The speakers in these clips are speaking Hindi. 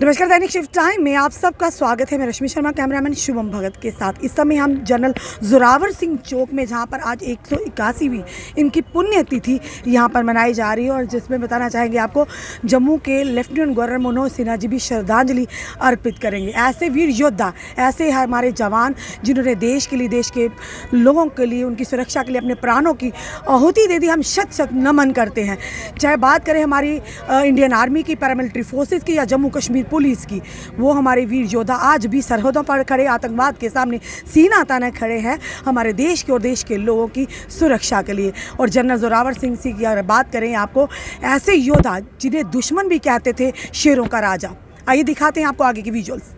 नमस्कार, दैनिक शिफ्ट टाइम में आप सबका स्वागत है। मैं रश्मि शर्मा, कैमरामैन शुभम भगत के साथ। इस समय हम जनरल जोरावर सिंह चौक में, जहां पर आज 181वीं इनकी पुण्यतिथि यहां पर मनाई जा रही है, और जिसमें बताना चाहेंगे आपको जम्मू के लेफ्टिनेंट गवर्नर मनोज सिन्हा जी भी श्रद्धांजलि अर्पित करेंगे। ऐसे वीर योद्धा, ऐसे हमारे जवान जिन्होंने देश के लिए, देश के लोगों के लिए, उनकी सुरक्षा के लिए अपने प्राणों की आहुति दे दी, हम शत शत नमन करते हैं। चाहे बात करें हमारी इंडियन आर्मी की, पैरामिलिट्री फोर्सेस की, या जम्मू कश्मीर पुलिस की, वो हमारे वीर योद्धा आज भी सरहदों पर खड़े, आतंकवाद के सामने सीना ताने खड़े हैं हमारे देश के और देश के लोगों की सुरक्षा के लिए। और जनरल जोरावर सिंह की अगर बात करें आपको, ऐसे योद्धा जिन्हें दुश्मन भी कहते थे शेरों का राजा। आइए दिखाते हैं आपको आगे की visuals.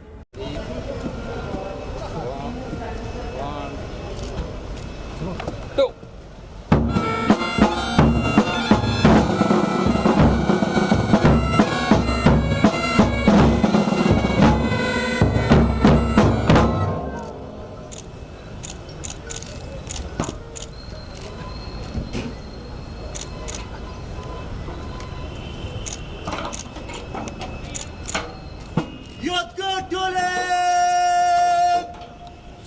Yatkı töle!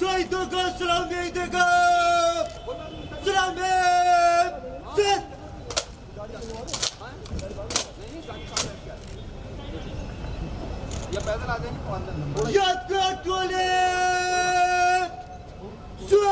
Soyduku Slameydiku! Slamey! Siz! Yatkı töle! Siz!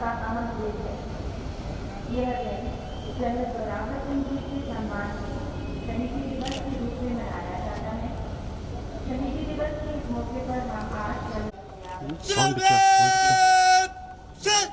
का अमर देश है। यह दिन जनरल जोरावर सिंह जी के सम्मान में शहीदी दिवस के रूप में मनाया जाता है। शहीदी दिवस के इस मौके पर हम आज Slamey! Siz!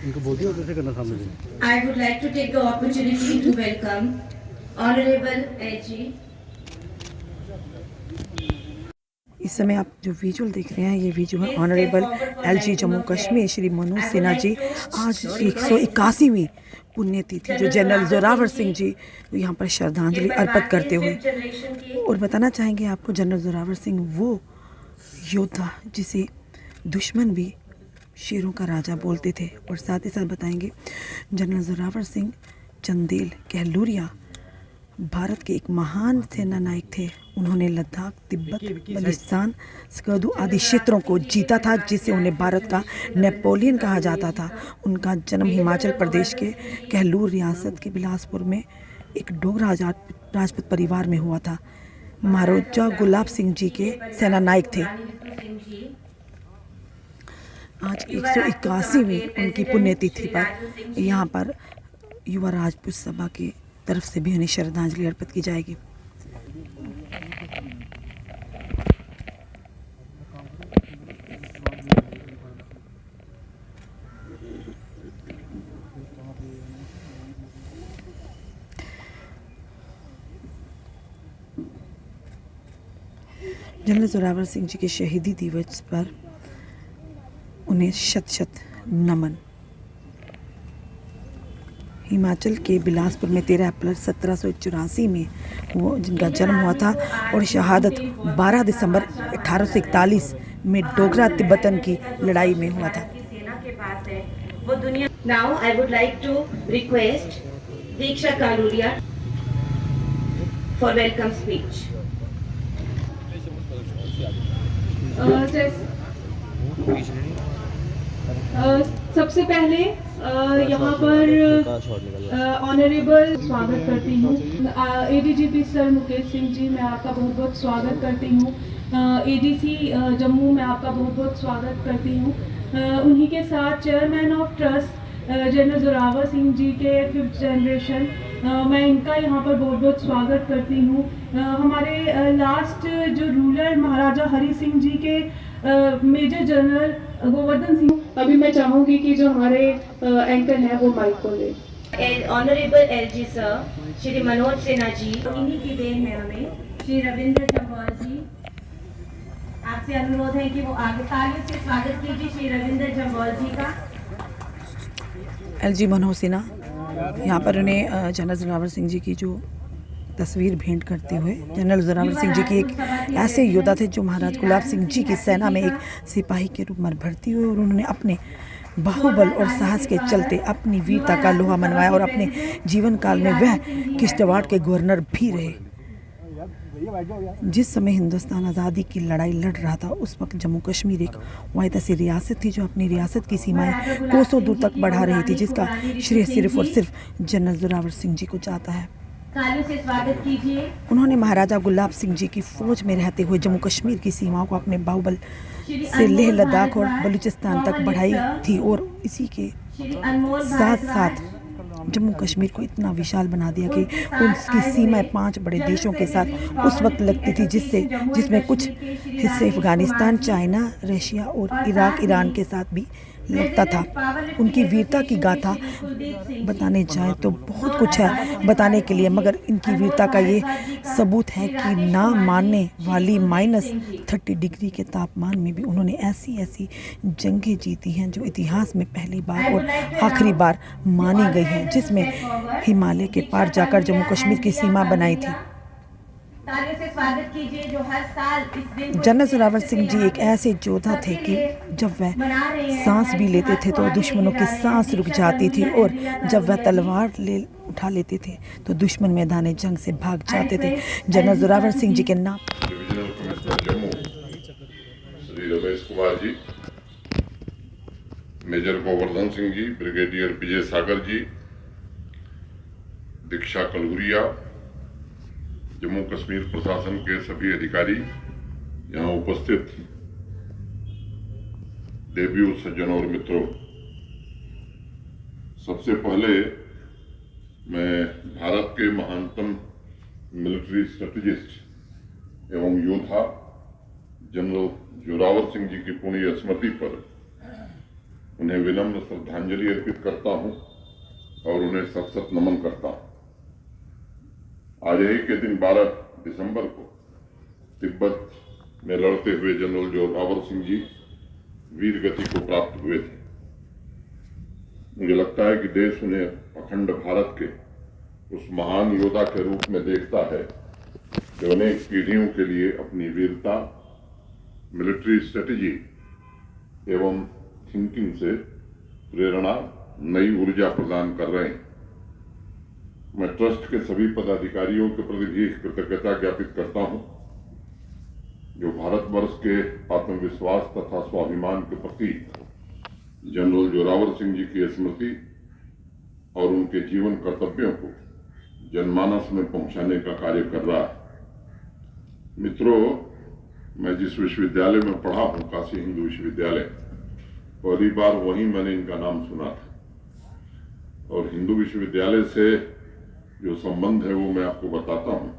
इनको बोल दिया कैसे करना सामने से। I would like to take the opportunity to welcome Honorable AG इस समय आप जो विजुअल देख रहे हैं, ये विजुअल है ऑनरेबल एलजी जम्मू कश्मीर श्री मनोज सिन्हा जी। आज 181वीं पुण्यतिथि जो जनरल जोरावर सिंह जी यहाँ पर श्रद्धांजलि अर्पित करते हुए। और बताना चाहेंगे आपको, जनरल जोरावर सिंह वो योद्धा जिसे दुश्मन भी शेरों का राजा बोलते थे। और साथ ही साथ बताएंगे जनरल जोरावर सिंह चंदेल कहलूरिया भारत के एक महान सेना नायक थे। उन्होंने लद्दाख, तिब्बत, बलूचिस्तान, स्कर्दू आदि क्षेत्रों को जीता था, जिससे उन्हें भारत का नेपोलियन कहा जाता था। उनका जन्म हिमाचल प्रदेश के कहलूर रियासत के बिलासपुर में एक डोगरा राजपूत परिवार में हुआ था। महाराजा गुलाब सिंह जी के सेना नायक थे। आज 181वीं उनकी पुण्यतिथि पर यहाँ पर युवा राजपूत सभा की तरफ से भी उन्हें श्रद्धांजलि अर्पित की जाएगी। जनरल जोरावर सिंह जी के शहीदी दिवस पर उन्हें शत शत नमन। हिमाचल के बिलासपुर में 13 अप्रैल 1784 में वो जिनका जन्म हुआ था और शहादत 12 दिसंबर 1841 में डोगरा तिब्बतन की लड़ाई में हुआ था। Now I would like to request Diksha Kaluria for welcome speech. सबसे पहले यहाँ पर ऑनरेबल स्वागत करती हूँ एडीजीपी सर मुकेश सिंह जी, मैं आपका बहुत बहुत स्वागत करती हूँ। एडीसी जम्मू में आपका बहुत बहुत स्वागत करती हूँ। उन्हीं के साथ chairman of trust general Zorawar Singh ji के 5th जनरेशन, मैं इनका यहाँ पर बहुत बहुत स्वागत करती हूँ। हमारे लास्ट जो रूलर महाराजा हरि सिंह जी के मेजर जनरल गोवर्धन सिंह। अभी मैं चाहूंगी कि जो हमारे एंकर हैं वो माइक को ले। Honourable LG sir Shri Manoj Sinha ji, इन्हीं की देन है हमें। श्री रविंद्र जम्वाल जी, आपसे अनुरोध है कि वो आगे तालियों से स्वागत कीजिए श्री रविंद्र जम्वाल जी का। एलजी मनोज सिन्हा यहाँ पर उन्हें जनरल जोरावर सिंह जी की जो तस्वीर भेंट करते हुए, जनरल जोरावर सिंह जी की एक ऐसे योद्धा थे जो महाराज गुलाब सिंह जी की सेना में एक सिपाही के रूप में भर्ती हुए और उन्होंने अपने बाहुबल और साहस के चलते अपनी वीरता का लोहा मनवाया और अपने जीवन काल में वह किश्तवाड़ के गवर्नर भी रहे। जिस समय हिंदुस्तान आज़ादी की लड़ाई लड़ रहा था, उस वक्त जम्मू कश्मीर एक वाहिद ऐसी रियासत थी जो अपनी रियासत की सीमाएं कोसों दूर तक बढ़ा रही थी, जिसका श्रेय सिर्फ और सिर्फ जनरल जोरावर सिंह जी को जाता है। से स्वागत कीजिए। उन्होंने महाराजा गुलाब सिंह जी की फौज में रहते हुए जम्मू कश्मीर की सीमाओं को अपने बाहुबल से लेह लद्दाख और बलूचिस्तान तक बढ़ाई थी और इसी के साथ साथ जम्मू कश्मीर को इतना विशाल बना दिया कि उसकी सीमाएं 5 बड़े देशों के साथ उस वक्त लगती थी, जिसमें कुछ हिस्से अफगानिस्तान, चाइना, रशिया और इराक, ईरान के साथ भी लगता था। उनकी वीरता की गाथा बताने जाए तो बहुत कुछ है बताने के लिए, मगर इनकी वीरता का ये सबूत है कि ना मानने वाली -30 डिग्री के तापमान में भी उन्होंने ऐसी ऐसी जंगें जीती हैं जो इतिहास में पहली बार और आखिरी बार मानी गई हैं, जिसमें हिमालय के पार जाकर जम्मू कश्मीर की सीमा बनाई थी। से स्वागत कीजिए जो हर साल इस दिन जनरल जोरावर सिंह जी एक ऐसे योद्धा थे कि जब वह सांस भी लेते थे तो दुश्मनों की सांस रुक जाती थी और जब वह तलवार उठा लेते थे तो दुश्मन मैदान जंग से भाग जाते थे। जनरल जोरावर सिंह जी के नाम divisional commissioner Jammu Shri Ramesh Kumar ji, major Govardhan Singh ji, brigadier विजय सागर जी, दीक्षा कलूरिया, जम्मू कश्मीर प्रशासन के सभी अधिकारी, यहाँ उपस्थित देवियों, सज्जनों और मित्रों, सबसे पहले मैं भारत के महानतम मिलिट्री स्ट्रेटेजिस्ट एवं योद्धा जनरल जोरावर सिंह जी की पुण्य स्मृति पर उन्हें विनम्र श्रद्धांजलि अर्पित करता हूं और उन्हें सत सत नमन करता हूं। आज ही के दिन 12 दिसंबर को तिब्बत में लड़ते हुए जनरल जोरावर सिंह जी वीर गति को प्राप्त हुए थे। मुझे लगता है कि देश उन्हें अखंड भारत के उस महान योद्धा के रूप में देखता है जो अनेक पीढ़ियों के लिए अपनी वीरता, मिलिट्री स्ट्रेटेजी एवं थिंकिंग से प्रेरणा, नई ऊर्जा प्रदान कर रहे हैं। मैं ट्रस्ट के सभी पदाधिकारियों के प्रति भी कृतज्ञता ज्ञापित करता हूं, जो भारतवर्ष के आत्मविश्वास तथा स्वाभिमान के प्रतीक जनरल जोरावर सिंह जी की स्मृति और उनके जीवन कर्तव्यों को जनमानस में पहुंचाने का कार्य कर रहा है। मित्रों, मैं जिस विश्वविद्यालय में पढ़ा हूं, काशी हिंदू विश्वविद्यालय, पहली बार वहीं मैंने इनका नाम सुना था। और हिंदू विश्वविद्यालय से जो संबंध है वो मैं आपको बताता हूं।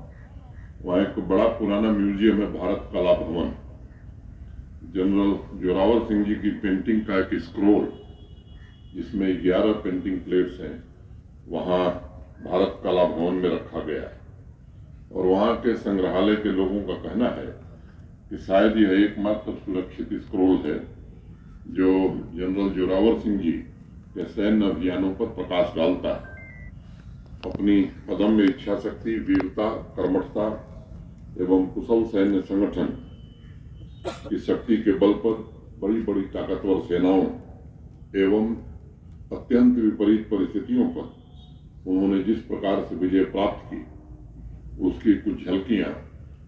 वहाँ एक बड़ा पुराना म्यूजियम है, भारत कला भवन। जनरल जोरावर सिंह जी की पेंटिंग का एक स्क्रोल, जिसमें 11 पेंटिंग प्लेट्स हैं, वहाँ भारत कला भवन में रखा गया है। और वहाँ के संग्रहालय के लोगों का कहना है कि शायद यह एकमात्र सुरक्षित स्क्रोल है जो जनरल जोरावर सिंह जी के सैन्य अभियानों पर प्रकाश डालता है। अपनी अदम्य इच्छा शक्ति, वीरता, कर्मठता एवं कुशल सैन्य संगठन की शक्ति के बल पर बड़ी बड़ी ताकतवर सेनाओं एवं अत्यंत विपरीत परिस्थितियों पर उन्होंने जिस प्रकार से विजय प्राप्त की, उसकी कुछ झलकियां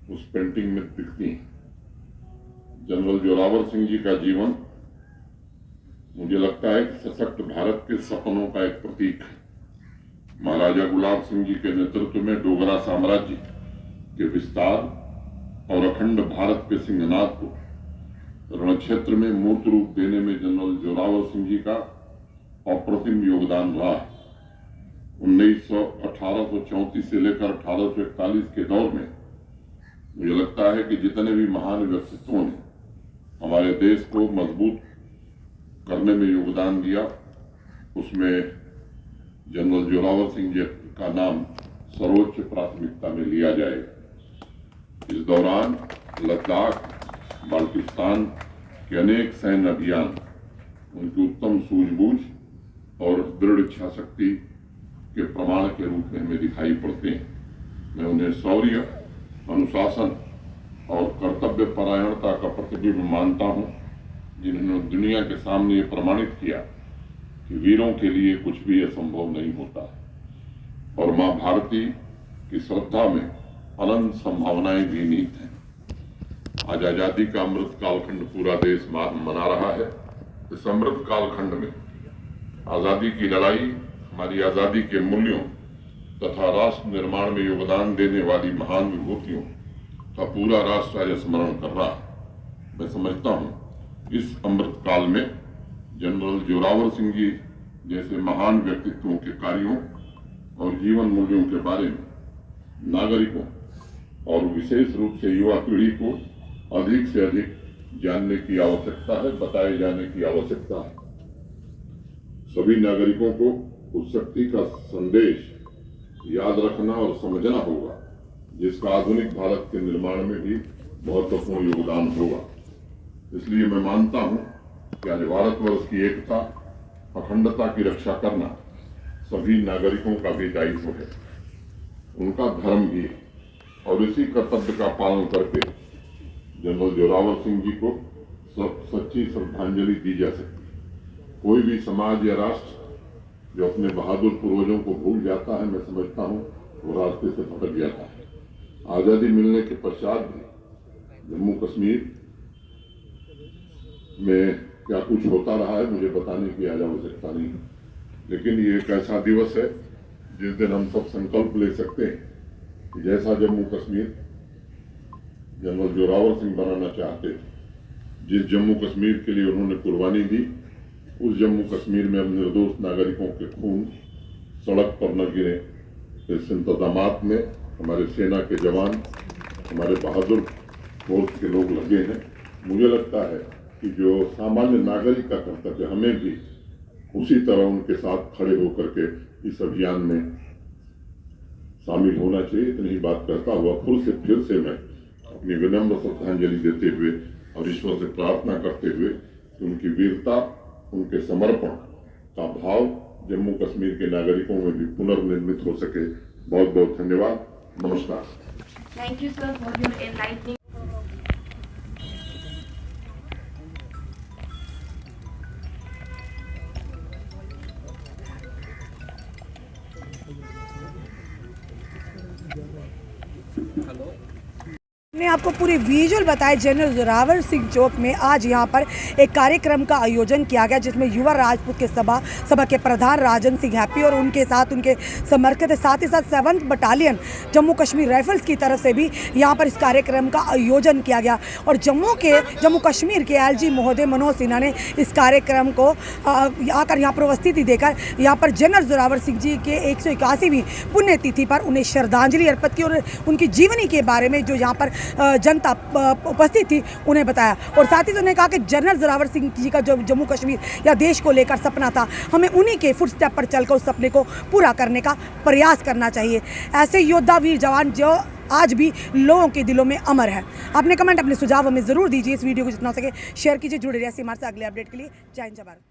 उस पेंटिंग में दिखती हैं। जनरल जोरावर सिंह जी का जीवन मुझे लगता है कि सशक्त भारत के सपनों का एक प्रतीक है। महाराजा गुलाब सिंह जी के नेतृत्व में डोगरा साम्राज्य के विस्तार और अखंड भारत के सिंहनाद को रणक्षेत्र में मूर्त रूप देने में जनरल जोरावर सिंह जी का अप्रतिम योगदान रहा। 1834 से लेकर 1841 के दौर में मुझे लगता है कि जितने भी महान व्यक्तित्वों ने हमारे देश को मजबूत करने में योगदान दिया, उसमें जनरल जोरावर सिंह जी का नाम सर्वोच्च प्राथमिकता में लिया जाएगा। इस दौरान लद्दाख, बाल्टिस्तान के अनेक सैन्य अभियान उनकी उत्तम सूझबूझ और दृढ़ इच्छा शक्ति के प्रमाण के रूप में हमें दिखाई पड़ते हैं। मैं उन्हें शौर्य, अनुशासन और कर्तव्य परायणता का प्रतिबिंब मानता हूं, जिन्होंने दुनिया के सामने ये प्रमाणित किया कि वीरों के लिए कुछ भी असंभव नहीं होता और मां भारती की श्रद्धा में अनंत संभावनाएं भी निहित हैं। आज आजादी का अमृत कालखंड पूरा देश मना रहा है। इस अमृत कालखंड में आजादी की लड़ाई, हमारी आजादी के मूल्यों तथा राष्ट्र निर्माण में योगदान देने वाली महान विभूतियों का पूरा राष्ट्र आज स्मरण कर रहा है। मैं समझता हूं इस अमृत काल में जनरल जोरावर सिंह जी जैसे महान व्यक्तित्वों के कार्यों और जीवन मूल्यों के बारे में नागरिकों और विशेष रूप से युवा पीढ़ी को अधिक से अधिक जानने की आवश्यकता है, बताए जाने की आवश्यकता है। सभी नागरिकों को उस शक्ति का संदेश याद रखना और समझना होगा, जिसका आधुनिक भारत के निर्माण में भी महत्वपूर्ण योगदान होगा। इसलिए मैं मानता हूं कि आज भारतवर्ष की एकता, अखंडता की रक्षा करना सभी नागरिकों का भी दायित्व है, उनका धर्म भी है। और इसी कर्तव्य का पालन करके जनरल जोरावर सिंह जी को सच्ची श्रद्धांजलि दी जा सकती है। कोई भी समाज या राष्ट्र जो अपने बहादुर पूर्वजों को भूल जाता है, मैं समझता हूं वो रास्ते से भटक जाता है। आजादी मिलने के पश्चात भी जम्मू कश्मीर में क्या कुछ होता रहा है मुझे बताने की आज आवश्यकता नहीं, लेकिन ये एक ऐसा दिवस है जिस दिन हम सब संकल्प ले सकते हैं कि जैसा जम्मू कश्मीर जनरल जोरावर सिंह बनाना चाहते थे, जिस जम्मू कश्मीर के लिए उन्होंने कुर्बानी दी, उस जम्मू कश्मीर में अब निर्दोष नागरिकों के खून सड़क पर न गिरे। इस इंतजामात में हमारे सेना के जवान, हमारे बहादुर फोर्स के लोग लगे हैं। मुझे लगता है कि जो सामान्य नागरिक का कर्तव्य, हमें भी उसी तरह उनके साथ खड़े होकर के इस अभियान में शामिल होना चाहिए। इतनी ही बात कहता हुआ फिर से मैं अपनी विनम्र श्रद्धांजलि देते हुए और ईश्वर से प्रार्थना करते हुए कि उनकी वीरता, उनके समर्पण का भाव जम्मू कश्मीर के नागरिकों में भी पुनर्निर्मित हो सके। बहुत बहुत धन्यवाद। नमस्कार। Thank you, sir, for your enlightening. ने आपको पूरे विजुअल बताए जनरल जोरावर सिंह चौक में आज यहाँ पर एक कार्यक्रम का आयोजन किया गया जिसमें युवा राजपूत के सभा के प्रधान राजन सिंह हैप्पी और उनके साथ उनके समर्थित साथ ही साथ 7th battalion Jammu Kashmir rifles की तरफ से भी यहाँ पर इस कार्यक्रम का आयोजन किया गया और जम्मू कश्मीर के LG महोदय मनोज सिन्हा ने इस कार्यक्रम को आकर यहाँ पर उपस्थिति देकर यहाँ पर जनरल जोरावर सिंह जी के 181वीं पुण्यतिथि पर उन्हें श्रद्धांजलि अर्पित की और उनकी जीवनी के बारे में जो यहाँ पर जनता उपस्थित थी उन्हें बताया और साथ ही उन्होंने कहा कि जनरल जोरावर सिंह जी का जो जम्मू कश्मीर या देश को लेकर सपना था हमें उन्हीं के फुटस्टेप पर चलकर उस सपने को पूरा करने का प्रयास करना चाहिए। ऐसे योद्धा वीर जवान जो आज भी लोगों के दिलों में अमर है। अपने कमेंट अपने सुझाव हमें ज़रूर दीजिए। इस वीडियो को जितना हो सके शेयर कीजिए। जुड़े रहिए हमारे साथ अगले अपडेट के लिए। जय हिंद जय भारत।